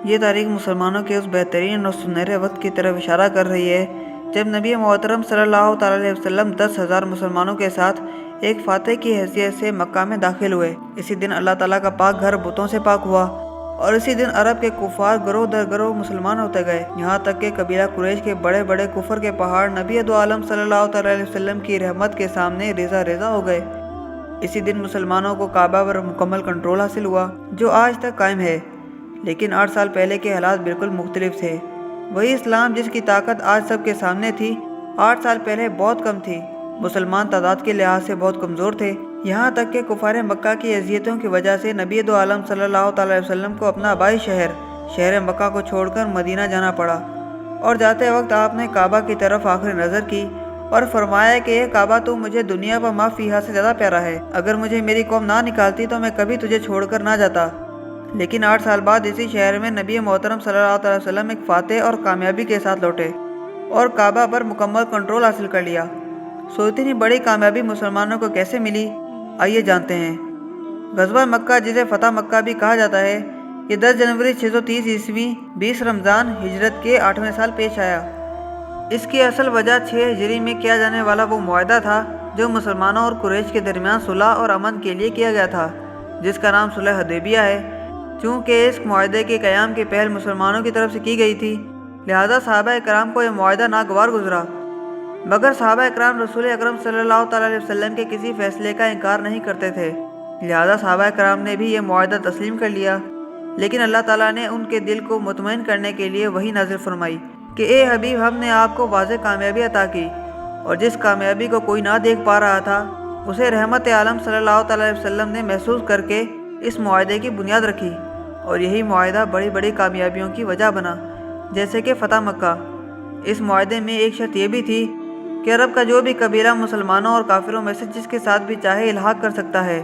یہ تاریخ مسلمانوں کے اس بہترین اور سنہرے وقت کی طرف اشارہ کر رہی ہے جب نبی محترم صلی اللہ تعالیٰ علیہ وسلم 10,000 مسلمانوں کے ساتھ ایک فاتح کی حیثیت سے مکہ میں داخل ہوئے۔ اسی دن اللہ تعالیٰ کا پاک گھر بتوں سے پاک ہوا اور اسی دن عرب کے کفار گروہ در گروہ مسلمان ہوتے گئے، یہاں تک کہ قبیلہ قریش کے بڑے بڑے کفر کے پہاڑ نبی دو عالم صلی اللہ تعالیٰ علیہ وسلم کی رحمت کے سامنے ریزہ ریزہ ہو گئے۔ اسی دن مسلمانوں کو کعبہ پر مکمل کنٹرول حاصل ہوا جو آج تک قائم ہے، لیکن 8 سال پہلے کے حالات بالکل مختلف تھے۔ وہی اسلام جس کی طاقت آج سب کے سامنے تھی، 8 سال پہلے بہت کم تھی۔ مسلمان تعداد کے لحاظ سے بہت کمزور تھے، یہاں تک کہ کفار مکہ کی اذیتوں کی وجہ سے نبی دو عالم صلی اللہ تعالیٰ علیہ وسلم کو اپنا آبائی شہر مکہ کو چھوڑ کر مدینہ جانا پڑا، اور جاتے وقت آپ نے کعبہ کی طرف آخری نظر کی اور فرمایا کہ یہ کعبہ تو مجھے دنیا پر ما فیہا سے زیادہ پیارا ہے، اگر مجھے میری قوم نہ نکالتی تو میں کبھی تجھے چھوڑ کر نہ جاتا۔ لیکن 8 سال بعد اسی شہر میں نبی محترم صلی اللہ علیہ وسلم ایک فاتح اور کامیابی کے ساتھ لوٹے اور کعبہ پر مکمل کنٹرول حاصل کر لیا۔ سو اتنی بڑی کامیابی مسلمانوں کو کیسے ملی، آئیے جانتے ہیں۔ غزوہ مکہ، جسے فتح مکہ بھی کہا جاتا ہے، یہ 10 جنوری 630 عیسوی 20 رمضان ہجرت کے 8ویں سال پیش آیا۔ اس کی اصل وجہ 6 ہجری میں کیا جانے والا وہ معاہدہ تھا جو مسلمانوں اور قریش کے درمیان صلح اور امن کے لیے کیا گیا تھا، جس کا نام صلح حدیبیہ ہے۔ چونکہ اس معاہدے کے قیام کی پہل مسلمانوں کی طرف سے کی گئی تھی، لہذا صحابہ اکرام کو یہ معاہدہ ناگوار گزرا، مگر صحابہ اکرام رسول اکرم صلی اللہ تعالیٰ علیہ وسلم کے کسی فیصلے کا انکار نہیں کرتے تھے، لہذا صحابہ اکرام نے بھی یہ معاہدہ تسلیم کر لیا۔ لیکن اللہ تعالیٰ نے ان کے دل کو مطمئن کرنے کے لیے وحی نازل فرمائی کہ اے حبیب، ہم نے آپ کو واضح کامیابی عطا کی، اور جس کامیابی کو کوئی نہ دیکھ پا رہا تھا اسے رحمت عالم صلی اللہ تعالیٰ علیہ وسلم نے محسوس کر کے اس معاہدے کی بنیاد رکھی، اور یہی معاہدہ بڑی بڑی کامیابیوں کی وجہ بنا، جیسے کہ فتح مکہ۔ اس معاہدے میں ایک شرط یہ بھی تھی کہ عرب کا جو بھی قبیلہ مسلمانوں اور کافروں میں سے جس کے ساتھ بھی چاہے الحاق کر سکتا ہے،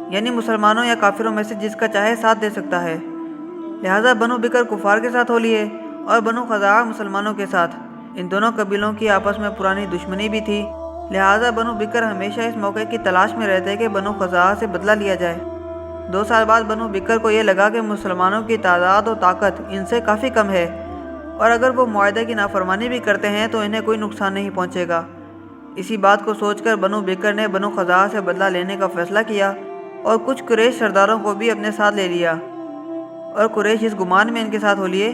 یعنی مسلمانوں یا کافروں میں سے جس کا چاہے ساتھ دے سکتا ہے۔ لہٰذا بنو بکر کفار کے ساتھ ہو لیے اور بنو خزاعہ مسلمانوں کے ساتھ۔ ان دونوں قبیلوں کی آپس میں پرانی دشمنی بھی تھی، لہٰذا بنو بکر ہمیشہ اس موقع کی تلاش میں رہتے کہ بنو خزاعہ سے بدلہ لیا جائے۔ 2 سال بعد بنو بکر کو یہ لگا کہ مسلمانوں کی تعداد و طاقت ان سے کافی کم ہے، اور اگر وہ معاہدے کی نافرمانی بھی کرتے ہیں تو انہیں کوئی نقصان نہیں پہنچے گا۔ اسی بات کو سوچ کر بنو بکر نے بنو خزاعہ سے بدلہ لینے کا فیصلہ کیا اور کچھ قریش سرداروں کو بھی اپنے ساتھ لے لیا، اور قریش اس گمان میں ان کے ساتھ ہو لیے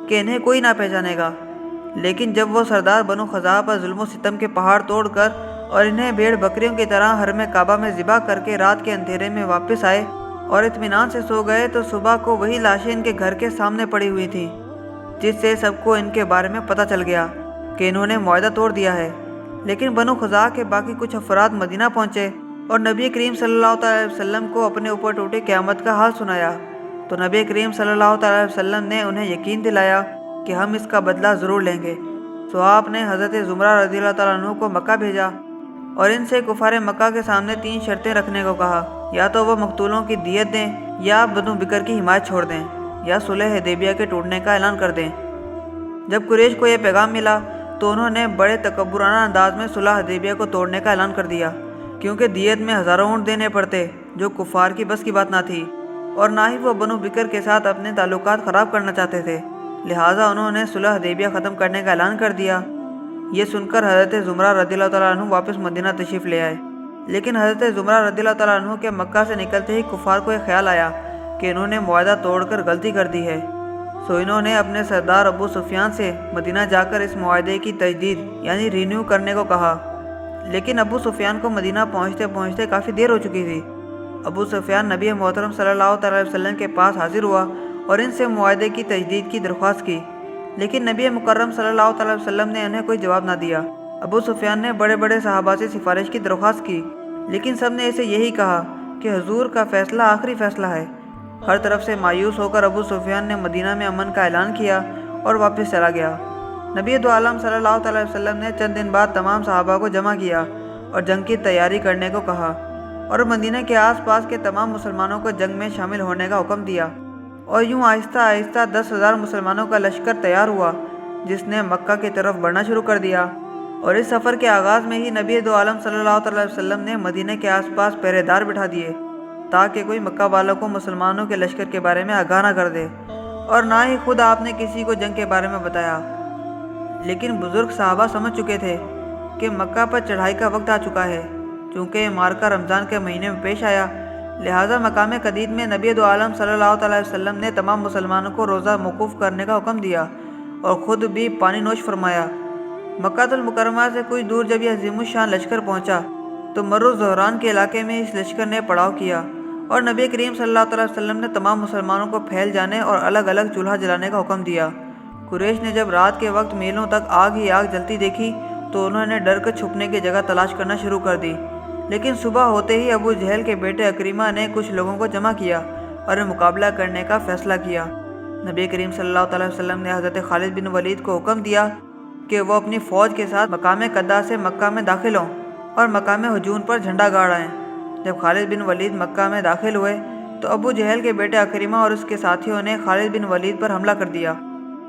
کہ انہیں کوئی نہ پہچانے گا۔ لیکن جب وہ سردار بنو خزاعہ پر ظلم و ستم کے پہاڑ توڑ کر اور انہیں بھیڑ بکریوں کی طرح حرم کعبہ میں ذبح کر کے رات کے اندھیرے میں واپس آئے اور اطمینان سے سو گئے، تو صبح کو وہی لاشیں ان کے گھر کے سامنے پڑی ہوئی تھیں، جس سے سب کو ان کے بارے میں پتہ چل گیا کہ انہوں نے معاہدہ توڑ دیا ہے۔ لیکن بنو خزاعہ کے باقی کچھ افراد مدینہ پہنچے اور نبی کریم صلی اللہ تعالیٰ علیہ وسلم کو اپنے اوپر ٹوٹی قیامت کا حال سنایا، تو نبی کریم صلی اللہ تعالیٰ علیہ وسلم نے انہیں یقین دلایا کہ ہم اس کا بدلہ ضرور لیں گے۔ تو آپ نے حضرت زمرہ رضی اللہ تعالیٰ عنہ کو مکہ بھیجا اور ان سے کفار مکہ کے سامنے 3 شرطیں رکھنے کو کہا، یا تو وہ مقتولوں کی دیت دیں، یا بنو بکر کی حمایت چھوڑ دیں، یا صلح حدیبیہ کے ٹوٹنے کا اعلان کر دیں۔ جب قریش کو یہ پیغام ملا تو انہوں نے بڑے تکبرانہ انداز میں صلح حدیبیہ کو توڑنے کا اعلان کر دیا، کیونکہ دیت میں ہزاروں اونٹ دینے پڑتے، جو کفار کی بس کی بات نہ تھی، اور نہ ہی وہ بنو بکر کے ساتھ اپنے تعلقات خراب کرنا چاہتے تھے، لہٰذا انہوں نے صلح حدیبیہ ختم کرنے کا اعلان کر دیا۔ یہ سن کر حضرت زمرہ رضی اللہ تعالیٰ عنہ واپس مدینہ تشریف لے آئے، لیکن حضرت زمرہ رضی اللہ تعالیٰ عنہ کے مکہ سے نکلتے ہی کفار کو یہ خیال آیا کہ انہوں نے معاہدہ توڑ کر غلطی کر دی ہے، سو انہوں نے اپنے سردار ابو سفیان سے مدینہ جا کر اس معاہدے کی تجدید یعنی رینیو کرنے کو کہا۔ لیکن ابو سفیان کو مدینہ پہنچتے پہنچتے کافی دیر ہو چکی تھی۔ ابو سفیان نبی محترم صلی اللہ تعالیٰ علیہ وسلم کے پاس حاضر ہوا اور ان سے معاہدے کی تجدید کی درخواست کی، لیکن نبی مکرم صلی اللہ تعالیٰ علیہ وسلم نے انہیں کوئی جواب نہ دیا۔ ابو سفیان نے بڑے بڑے صحابہ سے سفارش کی درخواست کی، لیکن سب نے اسے یہی کہا کہ حضور کا فیصلہ آخری فیصلہ ہے۔ ہر طرف سے مایوس ہو کر ابو سفیان نے مدینہ میں امن کا اعلان کیا اور واپس چلا گیا۔ نبی دو عالم صلی اللہ تعالیٰ علیہ وسلم نے چند دن بعد تمام صحابہ کو جمع کیا اور جنگ کی تیاری کرنے کو کہا، اور مدینہ کے آس پاس کے تمام مسلمانوں کو جنگ میں شامل ہونے کا حکم دیا، اور یوں آہستہ آہستہ 10,000 مسلمانوں کا لشکر تیار ہوا، جس نے مکہ کی طرف بڑھنا شروع کر دیا۔ اور اس سفر کے آغاز میں ہی نبی دو عالم صلی اللہ تعالیٰ علیہ وسلم نے مدینہ کے آس پاس پہرے دار بٹھا دیے، تاکہ کوئی مکہ والوں کو مسلمانوں کے لشکر کے بارے میں آگاہ نہ کر دے، اور نہ ہی خود آپ نے کسی کو جنگ کے بارے میں بتایا، لیکن بزرگ صحابہ سمجھ چکے تھے کہ مکہ پر چڑھائی کا وقت آ چکا ہے۔ چونکہ یہ مارکہ رمضان کے مہینے میں پیش آیا، لہٰذا مقام قدید میں نبی دو عالم صلی اللہ علیہ وسلم نے تمام مسلمانوں کو روزہ موقوف کرنے کا حکم دیا اور خود بھی پانی نوش فرمایا۔ مکہ المکرمہ سے کچھ دور جب یہ عظیم الشان لشکر پہنچا تو مرو زہران کے علاقے میں اس لشکر نے پڑاؤ کیا اور نبی کریم صلی اللہ علیہ وسلم نے تمام مسلمانوں کو پھیل جانے اور الگ الگ چولہا جلانے کا حکم دیا۔ قریش نے جب رات کے وقت میلوں تک آگ ہی آگ جلتی دیکھی تو انہوں نے ڈر کر چھپنے کی جگہ تلاش کرنا شروع کر دی، لیکن صبح ہوتے ہی ابو جہل کے بیٹے عکرمہ نے کچھ لوگوں کو جمع کیا اور مقابلہ کرنے کا فیصلہ کیا۔ نبی کریم صلی اللہ علیہ وسلم نے حضرت خالد بن ولید کو حکم دیا کہ وہ اپنی فوج کے ساتھ مقام قدا سے مکہ میں داخل ہوں اور مقام ہجون پر جھنڈا گاڑ آئیں۔ جب خالد بن ولید مکہ میں داخل ہوئے تو ابو جہل کے بیٹے عکرمہ اور اس کے ساتھیوں نے خالد بن ولید پر حملہ کر دیا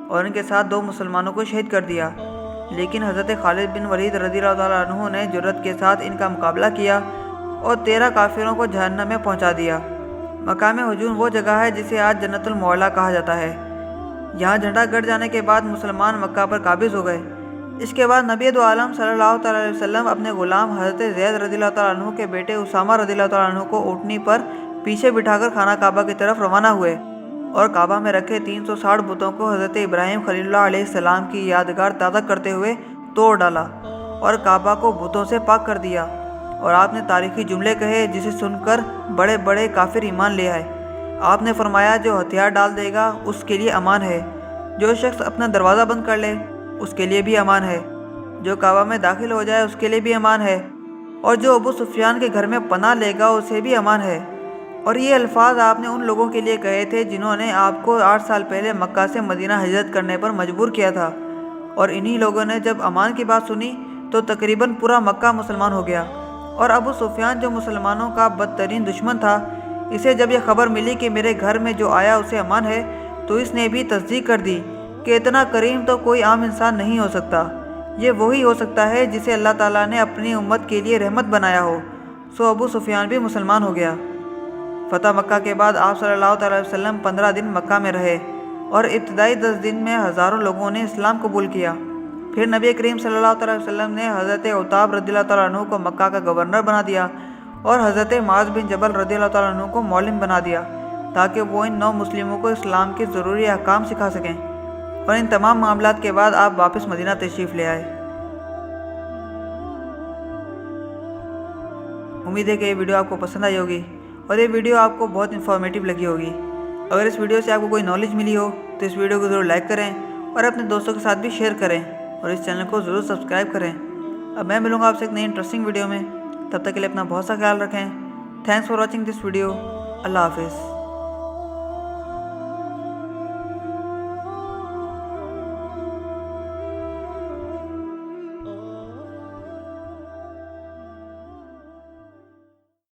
اور ان کے ساتھ 2 مسلمانوں کو شہید کر دیا، لیکن حضرت خالد بن ولید رضی اللہ تعالیٰ عنہ نے جرأت کے ساتھ ان کا مقابلہ کیا اور 13 کافروں کو جہنم میں پہنچا دیا۔ مقام ہجون وہ جگہ ہے جسے آج جنت المعلا کہا جاتا ہے۔ یہاں جھنڈا گڑ جانے کے بعد مسلمان مکہ پر قابض ہو گئے۔ اس کے بعد نبی دو عالم صلی اللہ علیہ وسلم اپنے غلام حضرت زید رضی اللہ تعالیٰ عنہ کے بیٹے اسامہ رضی اللہ تعالیٰ عنہ کو اونٹنی پر پیچھے بٹھا کر خانہ کعبہ کی طرف روانہ ہوئے اور کعبہ میں رکھے 360 بتوں کو حضرت ابراہیم خلیل اللہ علیہ السلام کی یادگار تازہ کرتے ہوئے توڑ ڈالا اور کعبہ کو بتوں سے پاک کر دیا، اور آپ نے تاریخی جملے کہے جسے سن کر بڑے بڑے کافر ایمان لے آئے۔ آپ نے فرمایا جو ہتھیار ڈال دے گا اس کے لیے امان ہے، جو شخص اپنا دروازہ بند کر لے اس کے لیے بھی امان ہے، جو کعبہ میں داخل ہو جائے اس کے لیے بھی امان ہے، اور جو ابو سفیان کے گھر میں پناہ لے گا اسے بھی امان ہے۔ اور یہ الفاظ آپ نے ان لوگوں کے لیے کہے تھے جنہوں نے آپ کو 8 سال پہلے مکہ سے مدینہ ہجرت کرنے پر مجبور کیا تھا، اور انہی لوگوں نے جب امان کی بات سنی تو تقریباً پورا مکہ مسلمان ہو گیا۔ اور ابو سفیان جو مسلمانوں کا بدترین دشمن تھا، اسے جب یہ خبر ملی کہ میرے گھر میں جو آیا اسے امان ہے تو اس نے بھی تصدیق کر دی کہ اتنا کریم تو کوئی عام انسان نہیں ہو سکتا، یہ وہی ہو سکتا ہے جسے اللہ تعالیٰ نے اپنی امت کے لیے رحمت بنایا ہو۔ سو ابو سفیان بھی مسلمان ہو گیا۔ فتح مکہ کے بعد آپ صلی اللہ علیہ وسلم 15 دن مکہ میں رہے اور ابتدائی 10 دن میں ہزاروں لوگوں نے اسلام قبول کیا۔ پھر نبی کریم صلی اللہ علیہ وسلم نے حضرت عتاب رضی اللہ تعالیٰ عنہ کو مکہ کا گورنر بنا دیا اور حضرت معاذ بن جبل رضی اللہ تعالیٰ عنہ کو مولم بنا دیا تاکہ وہ ان نو مسلموں کو اسلام کے ضروری احکام سکھا سکیں، اور ان تمام معاملات کے بعد آپ واپس مدینہ تشریف لے آئے۔ امید ہے کہ یہ ویڈیو آپ کو پسند آئی ہوگی اور یہ ویڈیو آپ کو بہت انفارمیٹیو لگی ہوگی۔ اگر اس ویڈیو سے آپ کو کوئی نالج ملی ہو تو اس ویڈیو کو ضرور لائک کریں اور اپنے دوستوں کے ساتھ بھی شیئر کریں اور اس چینل کو ضرور سبسکرائب کریں۔ اب میں ملوں گا آپ سے ایک نئی انٹرسٹنگ ویڈیو میں، تب تک کے لیے اپنا بہت سا خیال رکھیں۔ Thanks for watching this video. اللہ حافظ۔